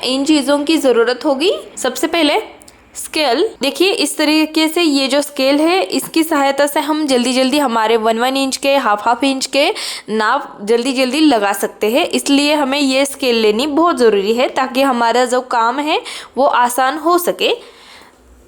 इन चीज़ों की ज़रूरत होगी। सबसे पहले स्केल। देखिए इस तरीके से ये जो स्केल है इसकी सहायता से हम जल्दी जल्दी हमारे 1 इंच के हाफ इंच के नाप जल्दी जल्दी लगा सकते हैं। इसलिए हमें ये स्केल लेनी बहुत ज़रूरी है ताकि हमारा जो काम है वो आसान हो सके।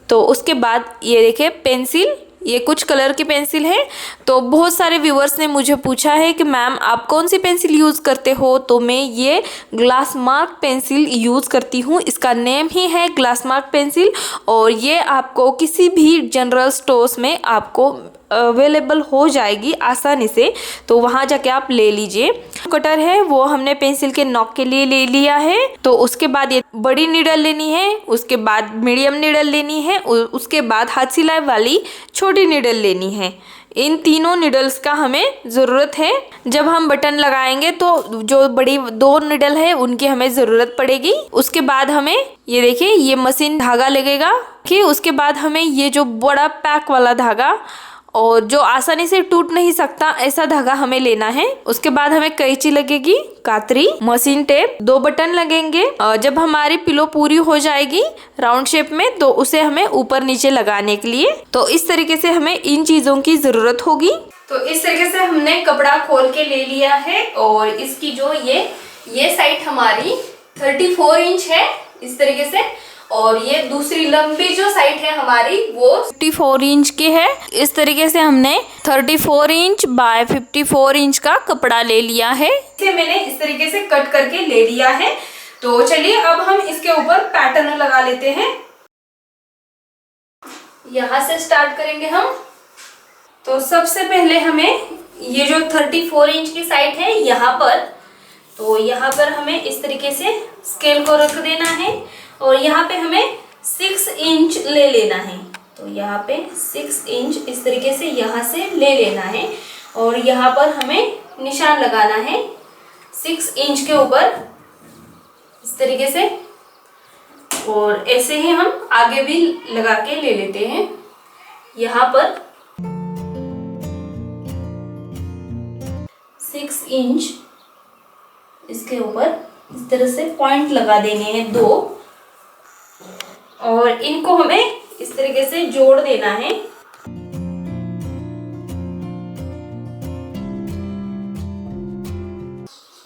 तो उसके बाद ये देखिए पेंसिल, ये कुछ कलर की पेंसिल है। तो बहुत सारे व्यूअर्स ने मुझे पूछा है कि मैम आप कौन सी पेंसिल यूज़ करते हो, तो मैं ये ग्लास मार्क पेंसिल यूज़ करती हूँ। इसका नेम ही है ग्लास मार्क पेंसिल और ये आपको किसी भी जनरल स्टोर्स में आपको अवेलेबल हो जाएगी आसानी से, तो वहाँ जाके आप ले लीजिए। कटर है वो हमने पेंसिल के नॉक के लिए ले लिया है। तो उसके बाद ये बड़ी नीडल लेनी है, उसके बाद मीडियम नीडल लेनी है, उसके बाद हाथ सिलाई वाली छोटी नीडल लेनी है। इन तीनों नीडल्स का हमें ज़रूरत है। जब हम बटन लगाएंगे तो जो बड़ी 2 नीडल है उनकी हमें ज़रूरत पड़ेगी। उसके बाद हमें ये देखिए ये मशीन धागा लगेगा कि उसके बाद हमें ये जो बड़ा पैक वाला धागा और जो आसानी से टूट नहीं सकता ऐसा धागा हमें लेना है। उसके बाद हमें कैंची लगेगी, कातरी, मशीन टेप, 2 बटन लगेंगे। जब हमारी पिलो पूरी हो जाएगी राउंड शेप में तो उसे हमें ऊपर नीचे लगाने के लिए, तो इस तरीके से हमें इन चीज़ों की ज़रूरत होगी। तो इस तरीके से हमने कपड़ा खोल के ले लिया है और इसकी जो ये साइड हमारी 34 इंच है इस तरीके से, और ये दूसरी लंबी जो साइड है हमारी वो 54 इंच की है। इस तरीके से हमने 34 इंच बाय 54 इंच का कपड़ा ले लिया है। इसे मैंने इस तरीके से कट करके ले लिया है। तो चलिए अब हम इसके ऊपर पैटर्न लगा लेते हैं। यहाँ से स्टार्ट करेंगे हम। तो सबसे पहले हमें ये जो 34 इंच की साइड है यहाँ पर, तो यहाँ पर हमें इस तरीके से स्केल को रख देना है और यहाँ पे हमें 6 इंच ले लेना है। तो यहाँ पे 6 इंच इस तरीके से यहाँ से ले लेना है और यहाँ पर हमें निशान लगाना है 6 इंच के ऊपर इस तरीके से, और ऐसे ही हम आगे भी लगा के ले लेते हैं। यहाँ पर 6 इंच इसके ऊपर इस तरह से पॉइंट लगा देने हैं 2 और इनको हमें इस तरीके से जोड़ देना है।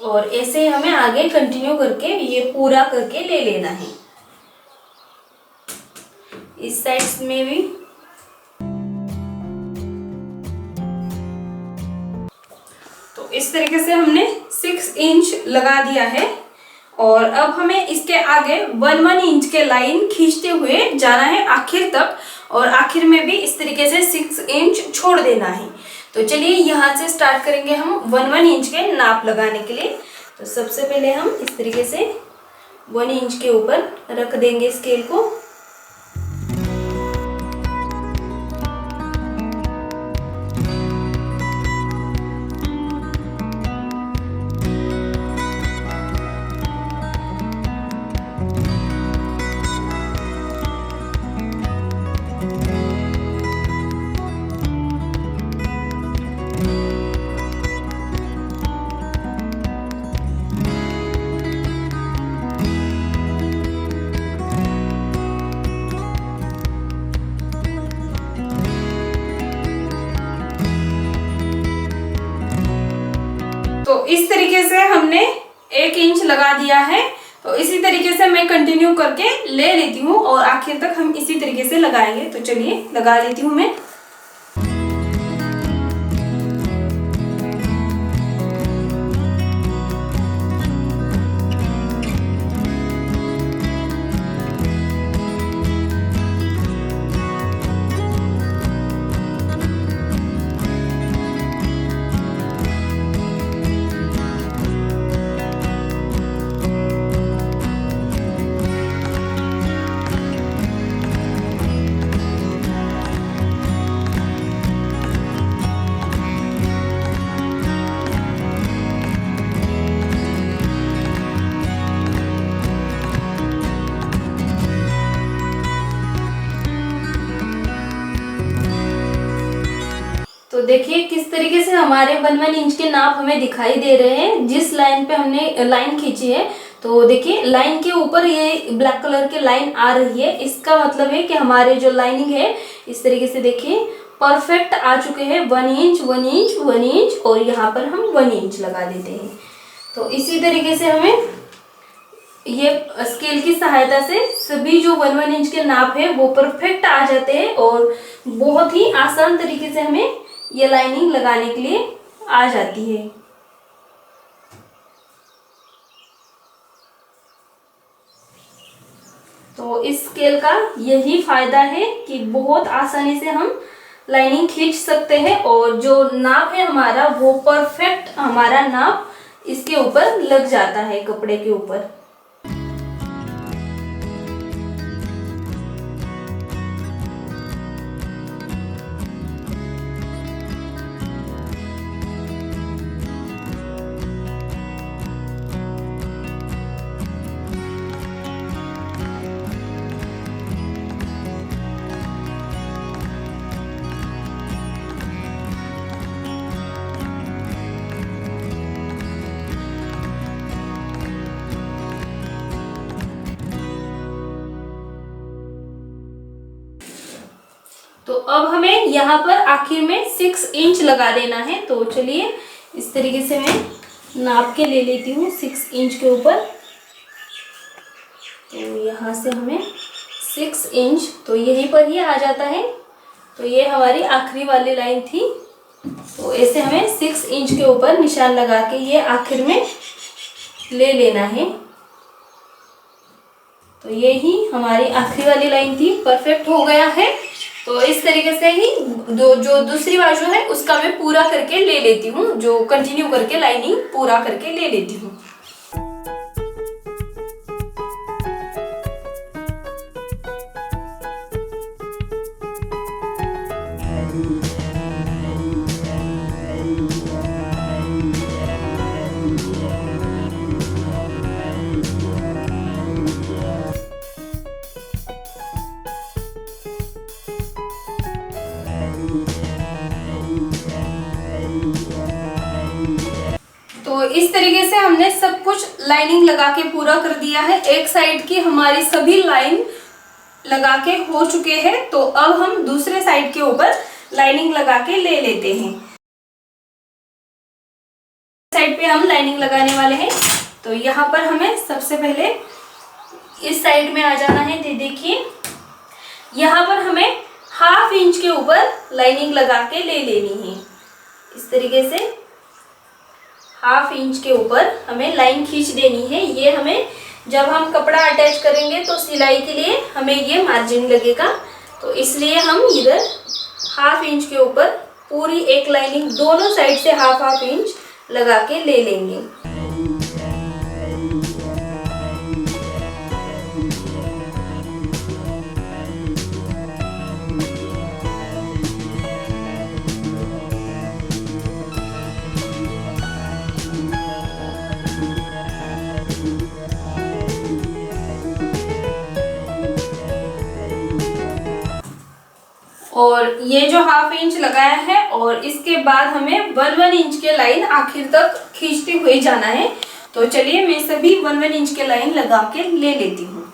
और ऐसे हमें आगे कंटिन्यू करके ये पूरा करके ले लेना है। इस साइड में भी तो इस तरीके से हमने 6 इंच लगा दिया है और अब हमें इसके आगे 1 इंच के लाइन खींचते हुए जाना है आखिर तक, और आखिर में भी इस तरीके से 6 इंच छोड़ देना है। तो चलिए यहाँ से स्टार्ट करेंगे हम 1 इंच के नाप लगाने के लिए। तो सबसे पहले हम इस तरीके से 1 इंच के ऊपर रख देंगे स्केल को। तो इस तरीके से हमने 1 इंच लगा दिया है। तो इसी तरीके से मैं कंटिन्यू करके ले लेती हूँ और आखिर तक हम इसी तरीके से लगाएंगे। तो चलिए लगा लेती हूँ मैं। तो देखिए किस तरीके से हमारे 1 इंच के नाप हमें दिखाई दे रहे हैं। जिस लाइन पे हमने लाइन खींची है तो देखिए लाइन के ऊपर ये ब्लैक कलर की लाइन आ रही है, इसका मतलब है कि हमारे जो लाइनिंग है इस तरीके से देखिए परफेक्ट आ चुके हैं। 1 इंच 1 इंच 1 इंच और यहाँ पर हम 1 इंच लगा देते हैं। तो इसी तरीके से हमें ये स्केल की सहायता से सभी जो 1 इंच के नाप है वो परफेक्ट आ जाते हैं और बहुत ही आसान तरीके से हमें ये लाइनिंग लगाने के लिए आ जाती है। तो इस स्केल का यही फायदा है कि बहुत आसानी से हम लाइनिंग खींच सकते हैं और जो नाप है हमारा वो परफेक्ट हमारा नाप इसके ऊपर लग जाता है, कपड़े के ऊपर। तो अब हमें यहाँ पर आखिर में 6 इंच लगा देना है। तो चलिए इस तरीके से मैं नाप के ले लेती हूँ 6 इंच के ऊपर। तो यहाँ से हमें 6 इंच तो यहीं पर ही आ जाता है। तो ये हमारी आखिरी वाली लाइन थी। तो ऐसे हमें 6 इंच के ऊपर निशान लगा के ये आखिर में ले लेना है। तो ये ही हमारी आखिरी वाली लाइन थी, परफेक्ट हो गया है। तो इस तरीके से ही जो दूसरी बाजू है उसका मैं पूरा करके ले लेती हूँ, जो कंटिन्यू करके लाइनिंग पूरा करके ले लेती हूँ। तो इस तरीके से हमने सब कुछ लाइनिंग लगा के पूरा कर दिया है। एक साइड की हमारी सभी लाइन लगा के हो चुके हैं। तो अब हम दूसरे साइड के ऊपर लाइनिंग लगा के ले लेते हैं। साइड पे हम लाइनिंग लगाने वाले हैं। तो यहाँ पर हमें सबसे पहले इस साइड में आ जाना है। देखिए यहाँ पर हमें 1/2 इंच के ऊपर लाइनिंग लगा के ले लेनी है। इस तरीके से 1/2 इंच के ऊपर हमें लाइन खींच देनी है। ये हमें जब हम कपड़ा अटैच करेंगे तो सिलाई के लिए हमें ये मार्जिन लगेगा। तो इसलिए हम इधर 1/2 इंच के ऊपर पूरी एक लाइनिंग दोनों साइड से 1/2 इंच लगा के ले लेंगे। और ये जो 1/2 इंच लगाया है और इसके बाद हमें 1 इंच के लाइन आखिर तक खींचते हुए जाना है। तो चलिए मैं सभी 1 इंच के लाइन लगा के ले लेती हूँ।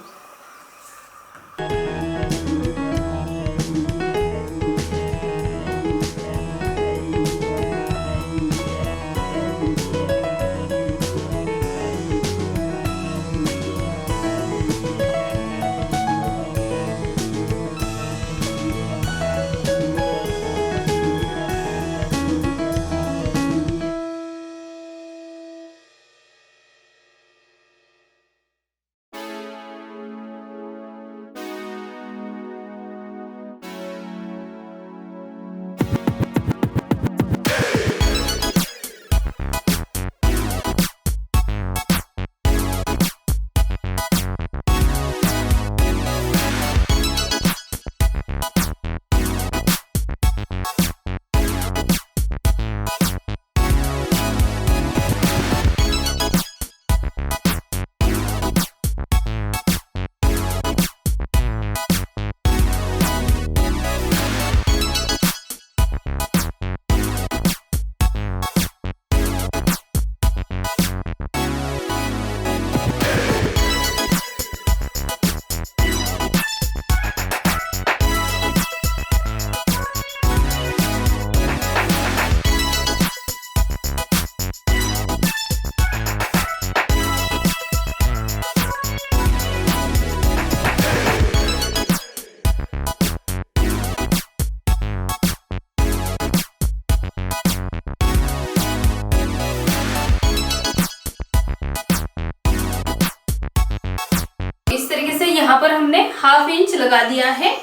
हाफ इंच लगा दिया है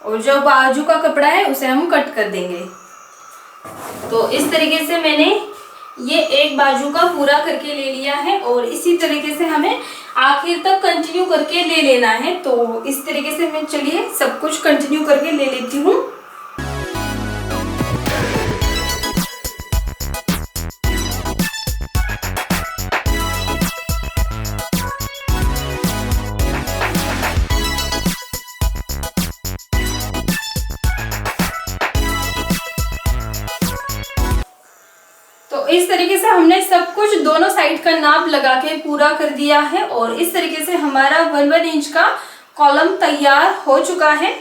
और जो बाजू का कपड़ा है उसे हम कट कर देंगे। तो इस तरीके से मैंने ये एक बाजू का पूरा करके ले लिया है और इसी तरीके से हमें आखिर तक कंटिन्यू करके ले लेना है। तो इस तरीके से मैं चलिए सब कुछ कंटिन्यू करके ले लेती हूँ। तो इस तरीके से हमने सब कुछ दोनों साइड का नाप लगा के पूरा कर दिया है और इस तरीके से हमारा 1 इंच का कॉलम तैयार हो चुका है।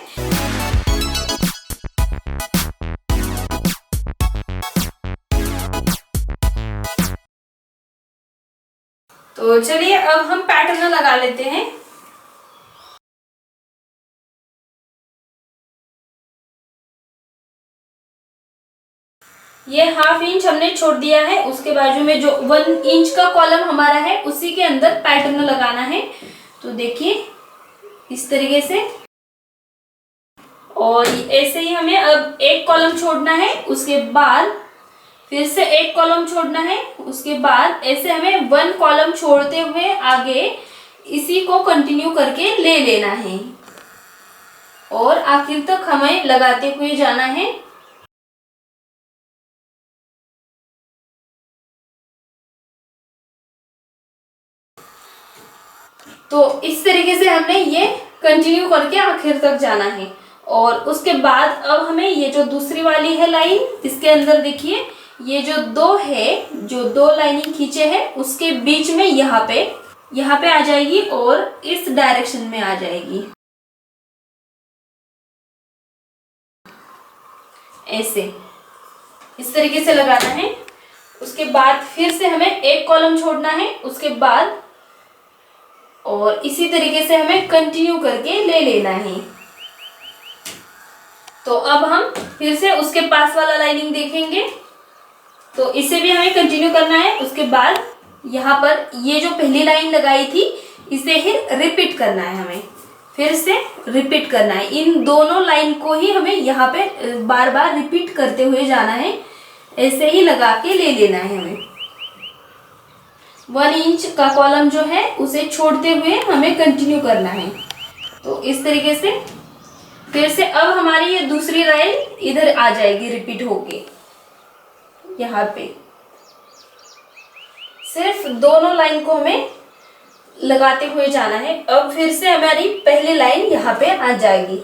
तो चलिए अब हम पैटर्न लगा लेते हैं। ये हाफ इंच हमने छोड़ दिया है, उसके बाजू में जो 1 इंच का कॉलम हमारा है उसी के अंदर पैटर्न लगाना है। तो देखिए इस तरीके से, और ऐसे ही हमें अब एक कॉलम छोड़ना है, उसके बाद फिर से एक कॉलम छोड़ना है, उसके बाद ऐसे हमें 1 कॉलम छोड़ते हुए आगे इसी को कंटिन्यू करके ले लेना है और आखिर तक हमें लगाते हुए जाना है। तो इस तरीके से हमने ये कंटिन्यू करके आखिर तक जाना है और उसके बाद अब हमें ये जो दूसरी वाली है लाइन, इसके अंदर देखिए ये जो 2 है, जो 2 लाइनिंग खींचे हैं उसके बीच में यहाँ पे आ जाएगी और इस डायरेक्शन में आ जाएगी, ऐसे इस तरीके से लगाना है। उसके बाद फिर से हमें एक कॉलम छोड़ना है, उसके बाद और इसी तरीके से हमें कंटिन्यू करके ले लेना है। तो अब हम फिर से उसके पास वाला लाइनिंग देखेंगे, तो इसे भी हमें कंटिन्यू करना है। उसके बाद यहाँ पर ये जो पहली लाइन लगाई थी इसे ही रिपीट करना है, हमें फिर से रिपीट करना है। इन दोनों लाइन को ही हमें यहाँ पे बार बार रिपीट करते हुए जाना है, ऐसे ही लगा के ले लेना है हमें। 1 इंच का कॉलम जो है उसे छोड़ते हुए हमें कंटिन्यू करना है। तो इस तरीके से फिर से अब हमारी ये दूसरी लाइन इधर आ जाएगी रिपीट होके, यहाँ पे सिर्फ दोनों लाइन को हमें लगाते हुए जाना है। अब फिर से हमारी पहली लाइन यहाँ पे आ जाएगी।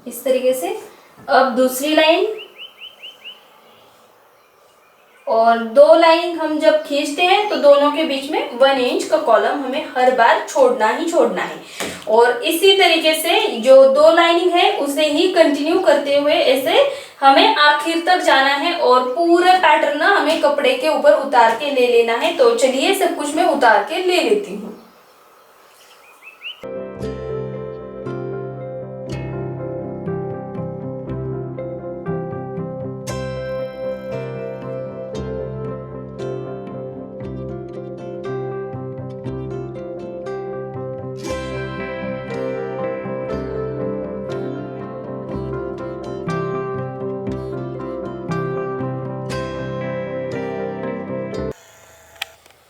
इस तरीके से अब दूसरी लाइन और 2 लाइन हम जब खींचते हैं तो दोनों के बीच में 1 इंच का कॉलम हमें हर बार छोड़ना ही छोड़ना है और इसी तरीके से जो 2 लाइनिंग है उसे ही कंटिन्यू करते हुए ऐसे हमें आखिर तक जाना है और पूरे पैटर्न हमें कपड़े के ऊपर उतार के ले लेना है। तो चलिए सब कुछ मैं उतार के ले लेती हूँ।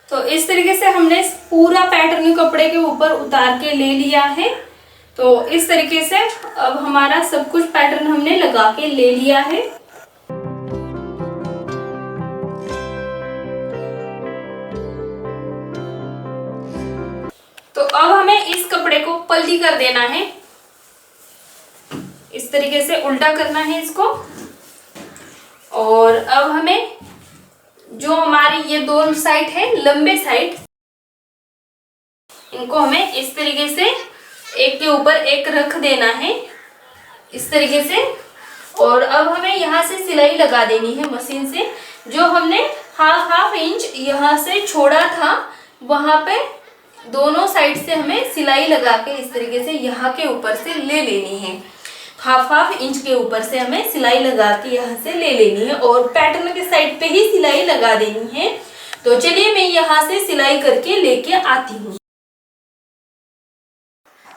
तो इस तरीके से हमने पूरा पैटर्न कपड़े के ऊपर उतार के ले लिया है। तो इस तरीके से अब हमारा सब कुछ पैटर्न हमने लगा के ले लिया है। तो अब हमें इस कपड़े को पल्टी कर देना है, इस तरीके से उल्टा करना है इसको। और अब हमें जो हमारी ये 2 साइड है, लंबे साइड, इनको हमें इस तरीके से एक के ऊपर एक रख देना है, इस तरीके से। और अब हमें यहाँ से सिलाई लगा देनी है मशीन से। जो हमने हाफ इंच यहाँ से छोड़ा था वहाँ पे दोनों साइड से हमें सिलाई लगा के इस तरीके से यहाँ के ऊपर से ले लेनी है। हाफ इंच के ऊपर से हमें सिलाई लगा के यहाँ से ले लेनी है और पैटर्न के साइड पे ही सिलाई लगा देनी है। तो चलिए मैं यहाँ से सिलाई करके लेके आती हूँ।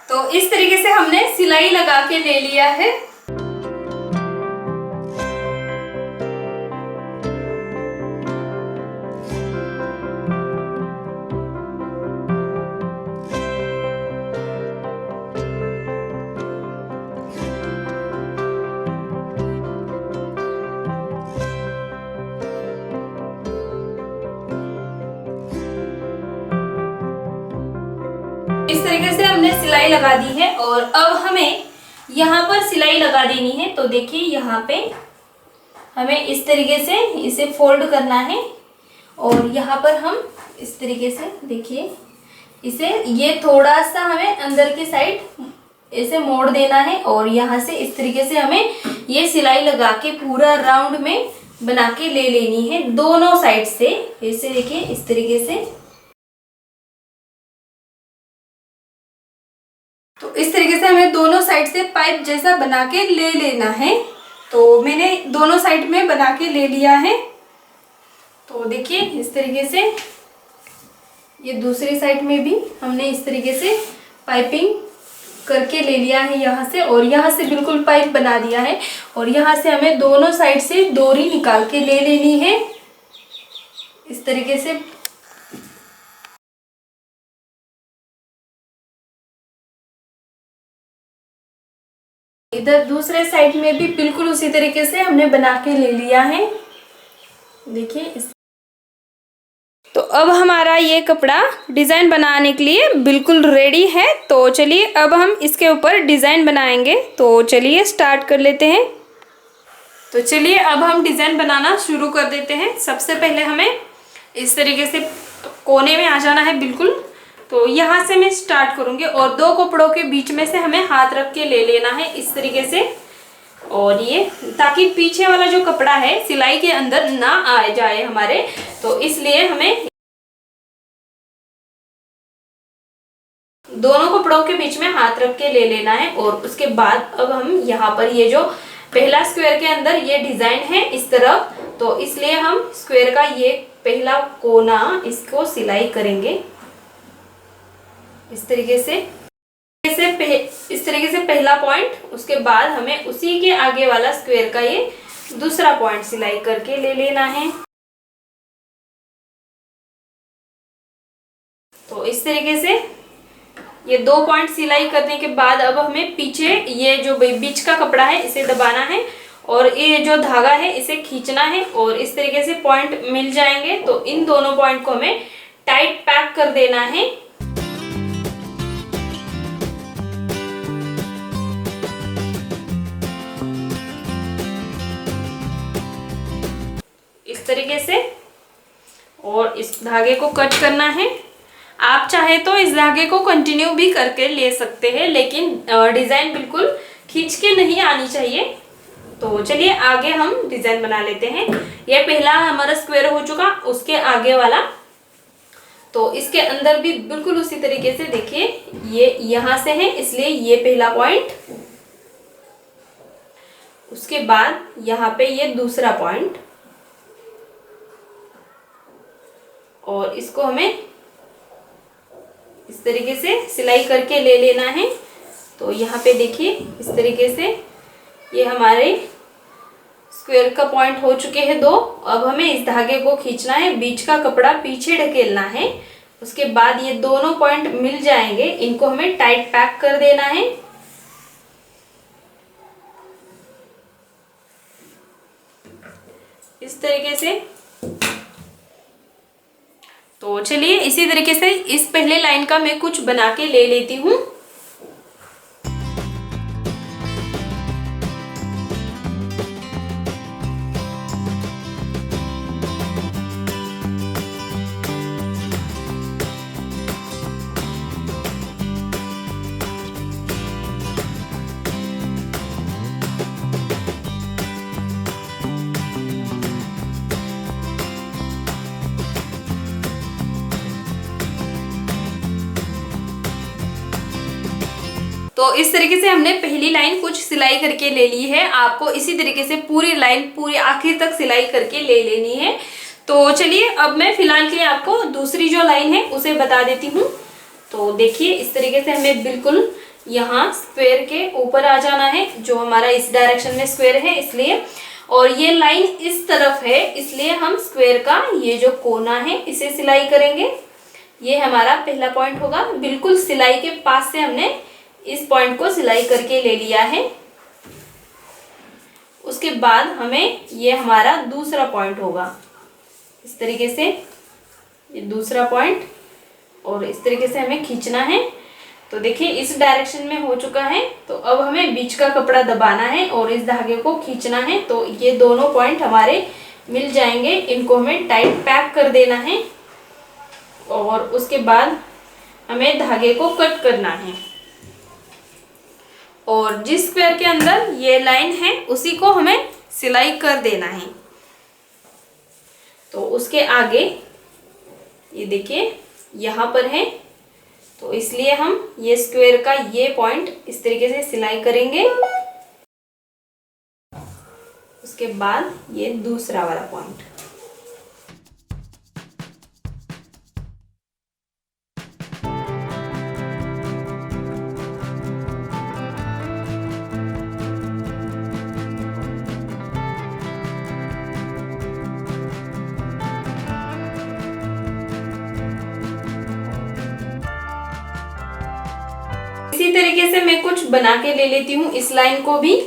तो इस तरीके से हमने सिलाई लगा के ले लिया है। इस तरीके से हमने सिलाई लगा दी है और अब हमें यहाँ पर सिलाई लगा देनी है। तो देखिए यहाँ पे हमें इस तरीके से इसे फोल्ड करना है और यहाँ पर हम इस तरीके से देखिए इसे ये थोड़ा सा हमें अंदर की साइड ऐसे मोड़ देना है और यहाँ से इस तरीके से हमें ये सिलाई लगा के पूरा राउंड में बना के ले लेनी है दोनों साइड से। ऐसे देखिए इस तरीके से। तो इस तरीके से हमें दोनों साइड से पाइप जैसा बना के ले लेना है। तो मैंने दोनों साइड में बना के ले लिया है। तो देखिए इस तरीके से ये दूसरी साइड में भी हमने इस तरीके से पाइपिंग करके ले लिया है यहाँ से और यहाँ से बिल्कुल पाइप बना दिया है और यहाँ से हमें दोनों साइड से डोरी निकाल के ले लेनी है इस तरीके से। इधर दूसरे साइड में भी बिल्कुल उसी तरीके से हमने बना के ले लिया है। देखिए इस तो अब हमारा ये कपड़ा डिज़ाइन बनाने के लिए बिल्कुल रेडी है। तो चलिए अब हम इसके ऊपर डिज़ाइन बनाएंगे। तो चलिए स्टार्ट कर लेते हैं। तो चलिए अब हम डिज़ाइन बनाना शुरू कर देते हैं। सबसे पहले हमें इस तरीके से कोने में आ जाना है बिल्कुल। तो यहाँ से मैं स्टार्ट करूँगी और दो कपड़ों के बीच में से हमें हाथ रख के ले लेना है इस तरीके से और ये ताकि पीछे वाला जो कपड़ा है सिलाई के अंदर ना आ जाए हमारे। तो इसलिए हमें दोनों कपड़ों के बीच में हाथ रख के ले लेना है और उसके बाद अब हम यहाँ पर ये जो पहला स्क्वायर के अंदर ये डिजाइन है इस तरफ, तो इसलिए हम स्क्वायर का ये पहला कोना इसको सिलाई करेंगे इस तरीके से। इस तरीके से पहला पॉइंट, उसके बाद हमें उसी के आगे वाला स्क्वायर का ये दूसरा पॉइंट सिलाई करके ले लेना है। तो इस तरीके से ये दो पॉइंट सिलाई करने के बाद अब हमें पीछे ये जो बीच का कपड़ा है इसे दबाना है और ये जो धागा है इसे खींचना है और इस तरीके से पॉइंट मिल जाएंगे। तो इन दोनों पॉइंट को हमें टाइट पैक कर देना है। इस तरीके से और इस धागे को कट करना है। आप चाहे तो इस धागे को कंटिन्यू भी करके ले सकते हैं, लेकिन डिज़ाइन बिल्कुल खींच के नहीं आनी चाहिए। तो चलिए आगे हम डिज़ाइन बना लेते हैं। यह पहला हमारा स्क्वायर हो चुका, उसके आगे वाला तो इसके अंदर भी बिल्कुल उसी तरीके से देखिए ये यहाँ से है इसलिए ये पहला पॉइंट, उसके बाद यहाँ पे ये दूसरा पॉइंट और इसको हमें इस तरीके से सिलाई करके ले लेना है। तो यहाँ पे देखिए इस तरीके से ये हमारे स्क्वायर का पॉइंट हो चुके हैं दो। अब हमें इस धागे को खींचना है, बीच का कपड़ा पीछे ढकेलना है, उसके बाद ये दोनों पॉइंट मिल जाएंगे, इनको हमें टाइट पैक कर देना है। इस तरीके से। तो चलिए इसी तरीके से इस पहले लाइन का मैं कुछ बना के ले लेती हूँ। तो इस तरीके से हमने पहली लाइन कुछ सिलाई करके ले ली है। आपको इसी तरीके से पूरी लाइन पूरी आखिर तक सिलाई करके ले लेनी है। तो चलिए अब मैं फिलहाल के लिए आपको दूसरी जो लाइन है उसे बता देती हूँ। तो देखिए इस तरीके से हमें बिल्कुल यहाँ स्क्वायर के ऊपर आ जाना है, जो हमारा इस डायरेक्शन में स्क्वायर है इसलिए, और ये लाइन इस तरफ है इसलिए हम स्क्वायर का ये जो कोना है इसे सिलाई करेंगे। ये हमारा पहला पॉइंट होगा। बिल्कुल सिलाई के पास से हमने इस पॉइंट को सिलाई करके ले लिया है। उसके बाद हमें ये हमारा दूसरा पॉइंट होगा, इस तरीके से ये दूसरा पॉइंट, और इस तरीके से हमें खींचना है। तो देखिए इस डायरेक्शन में हो चुका है, तो अब हमें बीच का कपड़ा दबाना है और इस धागे को खींचना है। तो ये दोनों पॉइंट हमारे मिल जाएंगे, इनको हमें टाइट पैक कर देना है और उसके बाद हमें धागे को कट करना है। और जिस स्क्वायर के अंदर ये लाइन है उसी को हमें सिलाई कर देना है। तो उसके आगे ये देखिए यहाँ पर है, तो इसलिए हम ये स्क्वायर का ये पॉइंट इस तरीके से सिलाई करेंगे। उसके बाद ये दूसरा वाला पॉइंट, इसी तरीके से मैं कुछ बना के ले लेती हूँ इस लाइन को भी।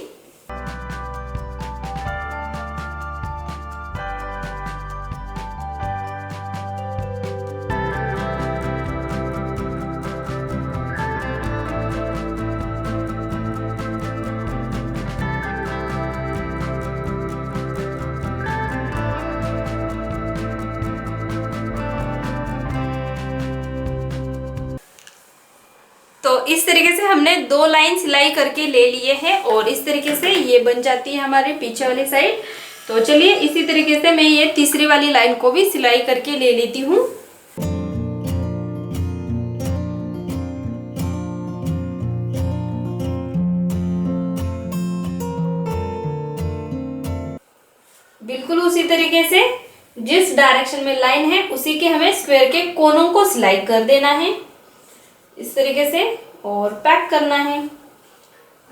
तो इस तरीके से हमने 2 लाइन सिलाई करके ले लिए हैं और इस तरीके से ये बन जाती है हमारे पीछे वाली साइड। तो चलिए इसी तरीके से मैं ये तीसरी वाली लाइन को भी सिलाई करके ले लेती हूँ। बिल्कुल उसी तरीके से जिस डायरेक्शन में लाइन है उसी के हमें स्क्वायर के कोनों को सिलाई कर देना है इस तरीके से और पैक करना है।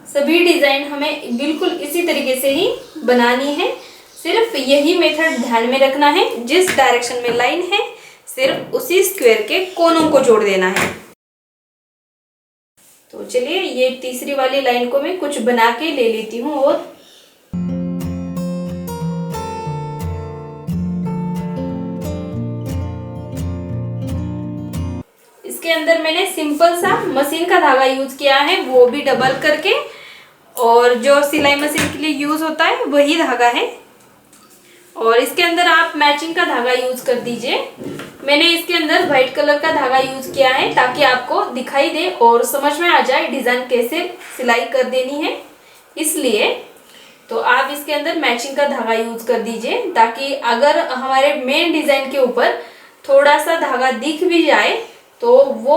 सभी डिजाइन हमें बिल्कुल इसी तरीके से ही बनानी है, सिर्फ यही मेथड ध्यान में रखना है। जिस डायरेक्शन में लाइन है सिर्फ उसी स्क्वायर के कोनों को जोड़ देना है। तो चलिए ये तीसरी वाली लाइन को मैं कुछ बना के ले लेती हूँ। और इसके अंदर मैंने सिंपल सा मशीन का धागा यूज किया है, वो भी डबल करके, और जो सिलाई मशीन के लिए यूज होता है वही धागा है। और इसके अंदर आप मैचिंग का धागा यूज कर दीजिए। मैंने इसके अंदर व्हाइट कलर का धागा यूज किया है ताकि आपको दिखाई दे और समझ में आ जाए डिजाइन कैसे सिलाई कर देनी है, इसलिए तो आप इसके अंदर मैचिंग का धागा यूज कर दीजिए, ताकि अगर हमारे मेन डिजाइन के ऊपर थोड़ा सा धागा दिख भी जाए तो वो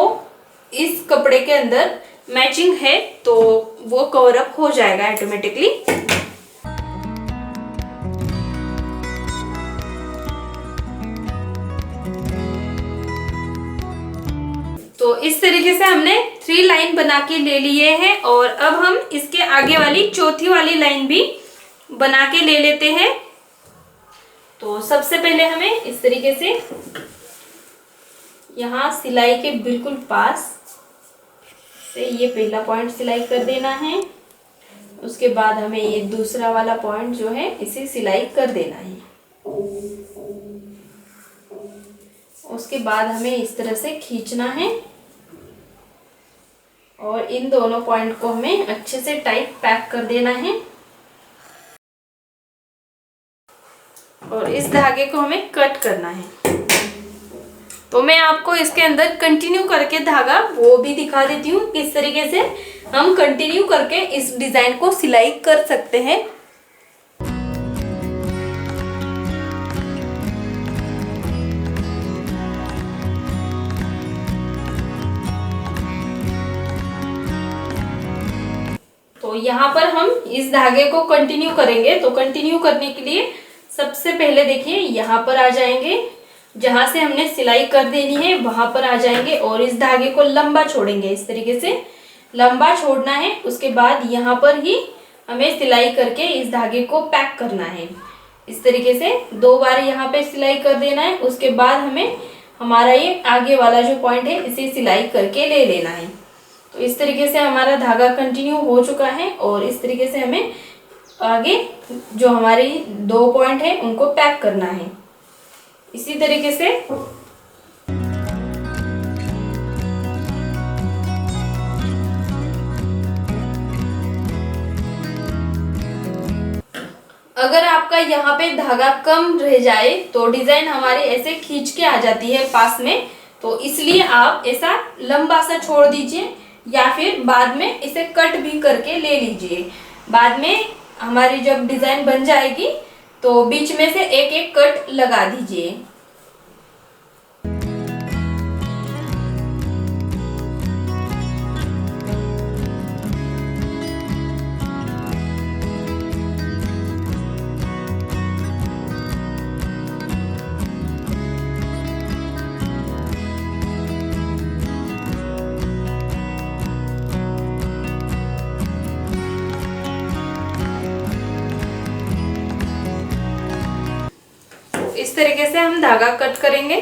इस कपड़े के अंदर मैचिंग है तो वो कवर अप हो जाएगा ऑटोमेटिकली। तो इस तरीके से हमने 3 लाइन बना के ले लिए हैं और अब हम इसके आगे वाली चौथी वाली लाइन भी बना के ले लेते हैं। तो सबसे पहले हमें इस तरीके से यहाँ सिलाई के बिल्कुल पास से ये पहला पॉइंट सिलाई कर देना है। उसके बाद हमें ये दूसरा वाला पॉइंट जो है इसे सिलाई कर देना है। उसके बाद हमें इस तरह से खींचना है और इन दोनों पॉइंट को हमें अच्छे से टाइट पैक कर देना है और इस धागे को हमें कट करना है। तो मैं आपको इसके अंदर कंटिन्यू करके धागा वो भी दिखा देती हूँ किस तरीके से हम कंटिन्यू करके इस डिजाइन को सिलाई कर सकते हैं। तो यहाँ पर हम इस धागे को कंटिन्यू करेंगे। तो कंटिन्यू करने के लिए सबसे पहले देखिए यहाँ पर आ जाएंगे, जहां से हमने सिलाई कर देनी है वहां पर आ जाएंगे और इस धागे को लंबा छोड़ेंगे। इस तरीके से लंबा छोड़ना है। उसके बाद यहाँ पर ही हमें सिलाई करके इस धागे को पैक करना है। इस तरीके से 2 बार यहाँ पे सिलाई कर देना है। उसके बाद हमें हमारा ये आगे वाला जो पॉइंट है इसे सिलाई करके ले लेना है। तो इस तरीके से हमारा धागा कंटिन्यू हो चुका है और इस तरीके से हमें आगे जो हमारी 2 पॉइंट है उनको पैक करना है। इसी तरीके से अगर आपका यहाँ पे धागा कम रह जाए तो डिजाइन हमारी ऐसे खींच के आ जाती है पास में, तो इसलिए आप ऐसा लंबा सा छोड़ दीजिए या फिर बाद में इसे कट भी करके ले लीजिए। बाद में हमारी जब डिजाइन बन जाएगी तो बीच में से एक एक कट लगा दीजिए। इस तरीके से हम धागा कट करेंगे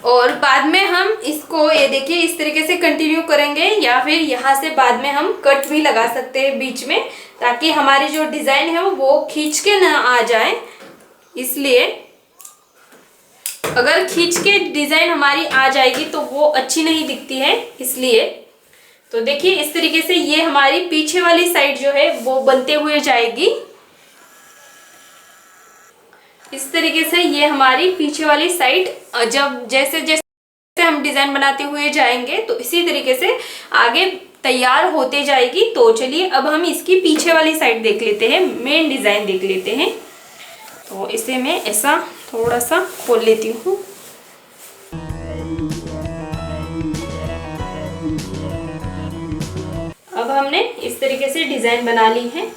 और बाद में हम इसको ये देखिए इस तरीके से कंटिन्यू करेंगे या फिर यहाँ से बाद में हम कट भी लगा सकते हैं बीच में, ताकि हमारी जो डिजाइन है वो खींच के ना आ जाए। इसलिए अगर खींच के डिजाइन हमारी आ जाएगी तो वो अच्छी नहीं दिखती है। इसलिए तो देखिए इस तरीके से ये हमारी पीछे वाली साइड जो है वो बनते हुए जाएगी। इस तरीके से ये हमारी पीछे वाली साइड जब जैसे जैसे हम डिजाइन बनाते हुए जाएंगे तो इसी तरीके से आगे तैयार होते जाएगी। तो चलिए अब हम इसकी पीछे वाली साइड देख लेते हैं, मेन डिजाइन देख लेते हैं। तो इसे मैं ऐसा थोड़ा सा खोल लेती हूँ। अब हमने इस तरीके से डिजाइन बना ली है।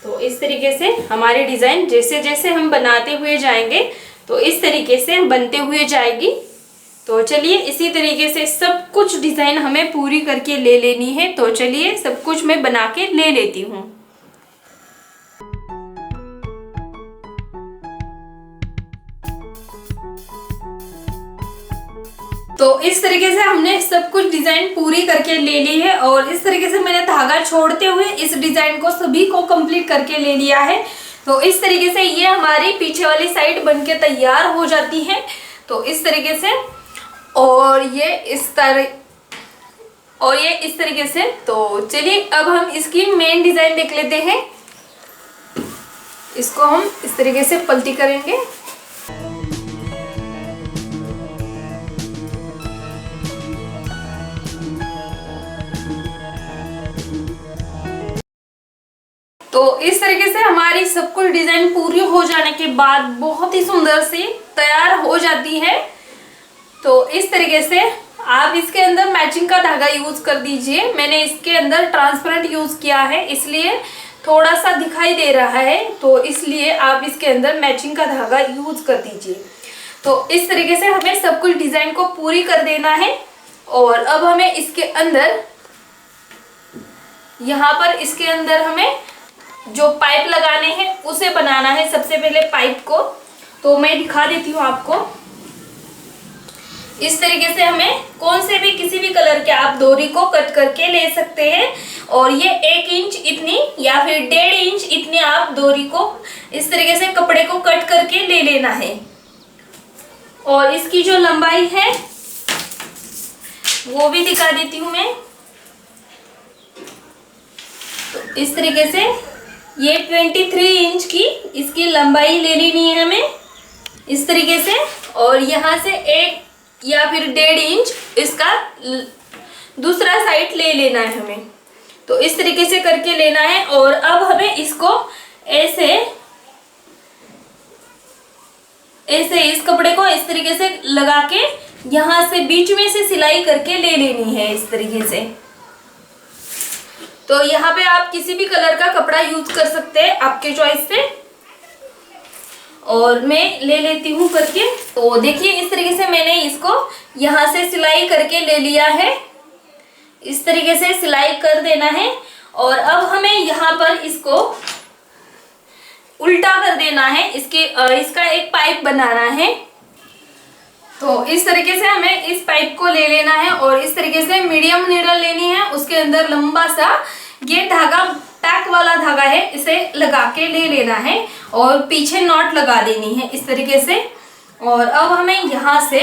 तो इस तरीके से हमारी डिजाइन जैसे जैसे हम बनाते हुए जाएंगे तो इस तरीके से बनते हुए जाएगी। तो चलिए इसी तरीके से सब कुछ डिजाइन हमें पूरी करके ले लेनी है। तो चलिए सब कुछ मैं बना के ले लेती हूँ। तो इस तरीके से हमने सब कुछ डिजाइन पूरी करके ले ली है और इस तरीके से मैंने धागा छोड़ते हुए इस डिजाइन को सभी को कंप्लीट करके ले लिया है। तो इस तरीके से ये हमारी पीछे वाली साइड बनके तैयार हो जाती है। तो इस तरीके से और ये इस तरीके से। तो चलिए अब हम इसकी मेन डिजाइन देख लेते हैं। इसको हम इस तरीके से पलटी करेंगे। तो इस तरीके से हमारी सब कुछ डिजाइन पूरी हो जाने के बाद बहुत ही सुंदर सी तैयार हो जाती है। तो इस तरीके से आप इसके अंदर मैचिंग का धागा यूज कर दीजिए। मैंने इसके अंदर ट्रांसपेरेंट यूज किया है इसलिए थोड़ा सा दिखाई दे रहा है, तो इसलिए आप इसके अंदर मैचिंग का धागा यूज कर दीजिए। तो इस तरीके से हमें सब कुछ डिजाइन को पूरी कर देना है। और अब हमें इसके अंदर यहाँ पर इसके अंदर हमें जो पाइप लगाने हैं उसे बनाना है। सबसे पहले पाइप को तो मैं दिखा देती हूँ आपको। इस तरीके से हमें कौन से भी किसी भी कलर के आप डोरी को कट करके ले सकते हैं और ये 1 इंच इतनी या फिर 1.5 इंच इतनी आप डोरी को इस तरीके से कपड़े को कट करके ले लेना है। और इसकी जो लंबाई है वो भी दिखा देती हूँ मैं। तो इस तरीके से ये 23 इंच की इसकी लंबाई ले लेनी है हमें इस तरीके से। और यहाँ से 1 या फिर 1.5 इंच इसका दूसरा साइड ले लेना है हमें। तो इस तरीके से करके लेना है। और अब हमें इसको ऐसे इस कपड़े को इस तरीके से लगा के यहाँ से बीच में से सिलाई करके ले लेनी है इस तरीके से। तो यहाँ पे आप किसी भी कलर का कपड़ा यूज कर सकते हैं आपके चॉइस से। और मैं ले लेती हूँ करके। तो देखिए इस तरीके से मैंने इसको यहाँ से सिलाई करके ले लिया है। इस तरीके से सिलाई कर देना है और अब हमें यहाँ पर इसको उल्टा कर देना है। इसका एक पाइप बनाना है। तो इस तरीके से हमें इस पाइप को ले लेना है और इस तरीके से मीडियम नीडल लेनी है। उसके अंदर लंबा सा ये धागा, टैक वाला धागा है, इसे लगा के ले लेना है और पीछे नॉट लगा देनी है इस तरीके से। और अब हमें यहाँ से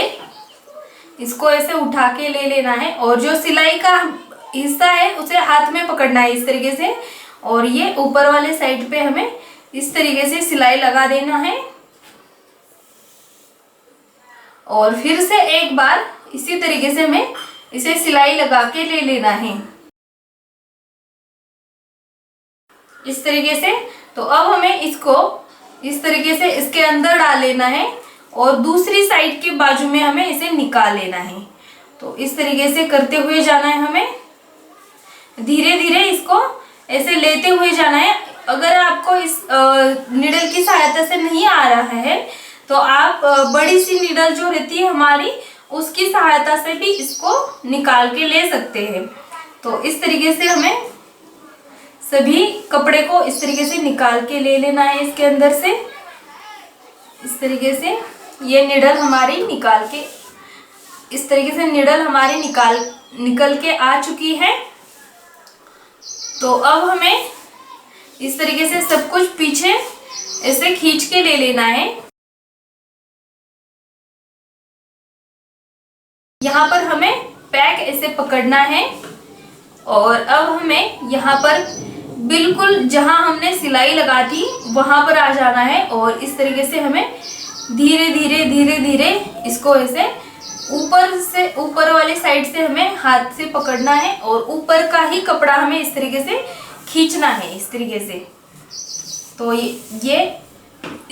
इसको ऐसे उठा के ले लेना है और जो सिलाई का हिस्सा है उसे हाथ में पकड़ना है इस तरीके से। और ये ऊपर वाले साइड पे हमें इस तरीके से सिलाई लगा देना है और फिर से एक बार इसी तरीके से हमें इसे सिलाई लगा के ले लेना है इस तरीके से। तो अब हमें इसको इस तरीके से इसके अंदर डाल लेना है और दूसरी साइड के बाजू में हमें इसे निकाल लेना है। तो इस तरीके से करते हुए जाना है, हमें धीरे धीरे इसको ऐसे लेते हुए जाना है। अगर आपको इस नीडल की सहायता से नहीं आ रहा है तो आप बड़ी सी नीडल जो रहती है हमारी, उसकी सहायता से भी इसको निकाल के ले सकते हैं। तो इस तरीके से हमें सभी कपड़े को इस तरीके से निकाल के ले लेना है इसके अंदर से। इस तरीके से ये नीडल हमारी निकाल के, इस तरीके से नीडल हमारी निकल के आ चुकी है। तो अब हमें इस तरीके से सब कुछ पीछे ऐसे खींच के ले लेना है। यहाँ पर हमें पैक ऐसे पकड़ना है और अब हमें यहाँ पर बिल्कुल जहाँ हमने सिलाई लगा थी वहां पर आ जाना है और इस तरीके से हमें धीरे धीरे इसको ऐसे ऊपर वाली साइड से हमें हाथ से पकड़ना है और ऊपर का ही कपड़ा हमें इस तरीके से खींचना है इस तरीके से। तो ये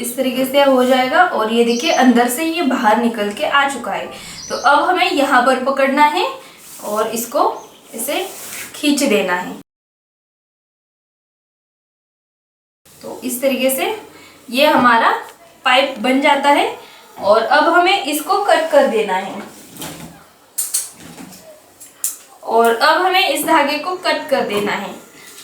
इस तरीके से हो जाएगा और ये देखिए अंदर से ये बाहर निकल के आ चुका है। तो अब हमें यहाँ पर पकड़ना है और इसको इसे खींच देना है। तो इस तरीके से ये हमारा पाइप बन जाता है और अब हमें इसको कट कर देना है और अब हमें इस धागे को कट कर देना है।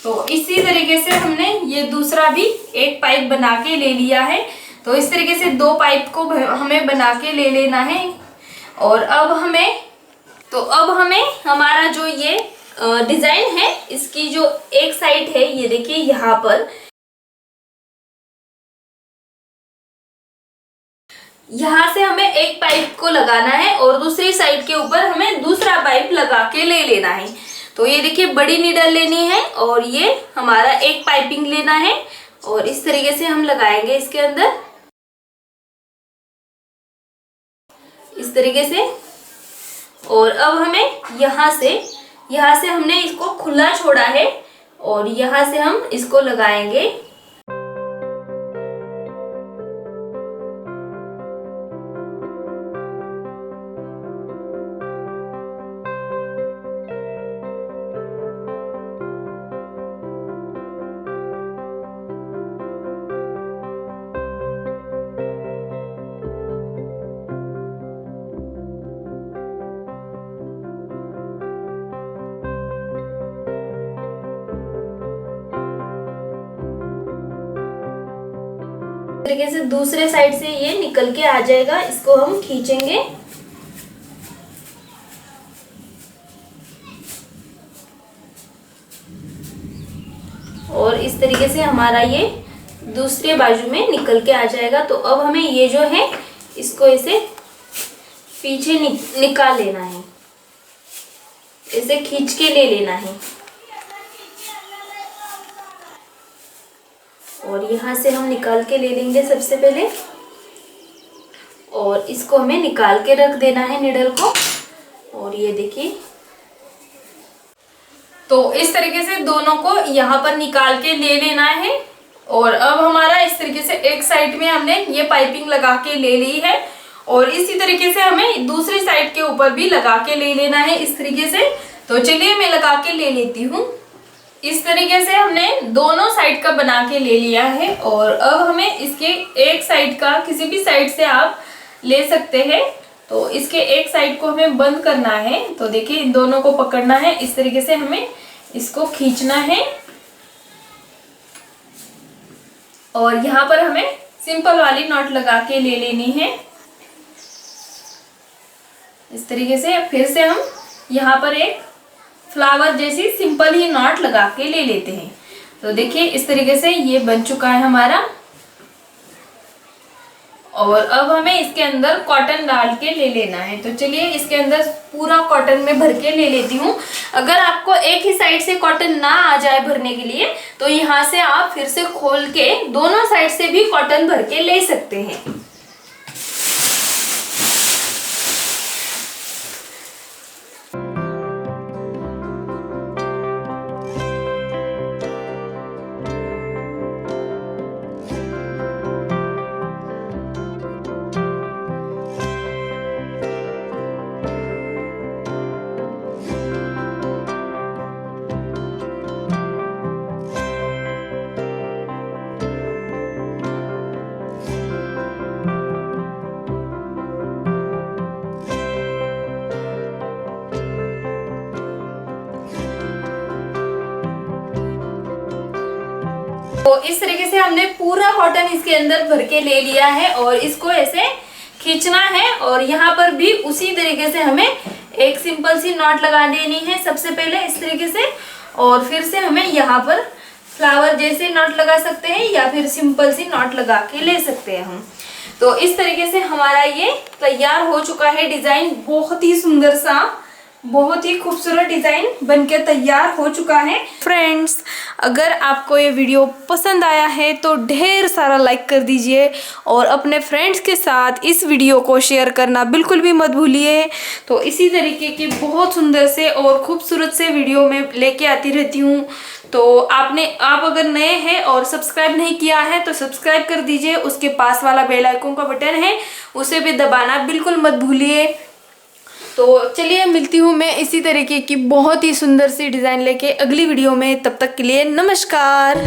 तो इसी तरीके से हमने ये दूसरा भी एक पाइप बना के ले लिया है। तो इस तरीके से दो पाइप को हमें बना के ले लेना है और अब हमें हमारा जो ये डिजाइन है, इसकी जो एक साइड है, ये देखिए यहाँ पर यहाँ से हमें एक पाइप को लगाना है और दूसरी साइड के ऊपर हमें दूसरा पाइप लगा के ले लेना है। तो ये देखिए बड़ी नीडल लेनी है और ये हमारा एक पाइपिंग लेना है और इस तरीके से हम लगाएंगे इसके अंदर इस तरीके से। और अब हमें यहाँ से हमने इसको खुला छोड़ा है और यहाँ से हम इसको लगाएंगे। तरीके से दूसरे साइड से ये निकल के आ जाएगा, इसको हम खींचेंगे और इस तरीके से हमारा ये दूसरे बाजू में निकल के आ जाएगा। तो अब हमें ये जो है इसको ऐसे पीछे निकाल लेना है, इसे खींच के ले लेना है और यहाँ से हम निकाल के ले लेंगे सबसे पहले और इसको हमें निकाल के रख देना है निडल को। और ये देखिए, तो इस तरीके से दोनों को यहाँ पर निकाल के ले लेना है और अब हमारा इस तरीके से एक साइड में हमने ये पाइपिंग लगा के ले ली है और इसी तरीके से हमें दूसरी साइड के ऊपर भी लगा के ले लेना है इस तरीके से। तो चलिए मैं लगा के ले लेती हूँ। इस तरीके से हमने दोनों साइड का बना के ले लिया है और अब हमें इसके एक साइड का, किसी भी साइड से आप ले सकते हैं, तो इसके एक साइड को हमें बंद करना है। तो देखिए इन दोनों को पकड़ना है, इस तरीके से हमें इसको खींचना है और यहाँ पर हमें सिंपल वाली नॉट लगा के ले लेनी है। इस तरीके से फिर से हम यहाँ पर एक फ्लावर जैसी सिंपल ही नॉट लगा के ले लेते हैं। तो देखिए इस तरीके से ये बन चुका है हमारा और अब हमें इसके अंदर कॉटन डाल के ले लेना है। तो चलिए इसके अंदर पूरा कॉटन में भर के ले लेती हूँ। अगर आपको एक ही साइड से कॉटन ना आ जाए भरने के लिए तो यहाँ से आप फिर से खोल के दोनों साइड से भी कॉटन भर के ले सकते हैं। तो इस तरीके से हमने पूरा कॉटन इसके अंदर भर के ले लिया है और इसको ऐसे खींचना है और यहाँ पर भी उसी तरीके से हमें एक सिंपल सी नॉट लगा देनी है सबसे पहले इस तरीके से, और फिर से हमें यहाँ पर फ्लावर जैसे नॉट लगा सकते हैं या फिर सिंपल सी नॉट लगा के ले सकते हैं हम। तो इस तरीके से हमारा ये तैयार हो चुका है डिजाइन। बहुत ही सुंदर सा, बहुत ही खूबसूरत डिजाइन बनके तैयार हो चुका है। फ्रेंड्स, अगर आपको ये वीडियो पसंद आया है तो ढेर सारा लाइक कर दीजिए और अपने फ्रेंड्स के साथ इस वीडियो को शेयर करना बिल्कुल भी मत भूलिए। तो इसी तरीके की बहुत सुंदर से और खूबसूरत से वीडियो में लेके आती रहती हूँ। तो आप अगर नए हैं और सब्सक्राइब नहीं किया है तो सब्सक्राइब कर दीजिए। उसके पास वाला बेल आइकन का बटन है उसे भी दबाना बिल्कुल मत भूलिए। तो चलिए मिलती हूँ मैं इसी तरीके की बहुत ही सुंदर सी डिज़ाइन लेके अगली वीडियो में। तब तक के लिए नमस्कार।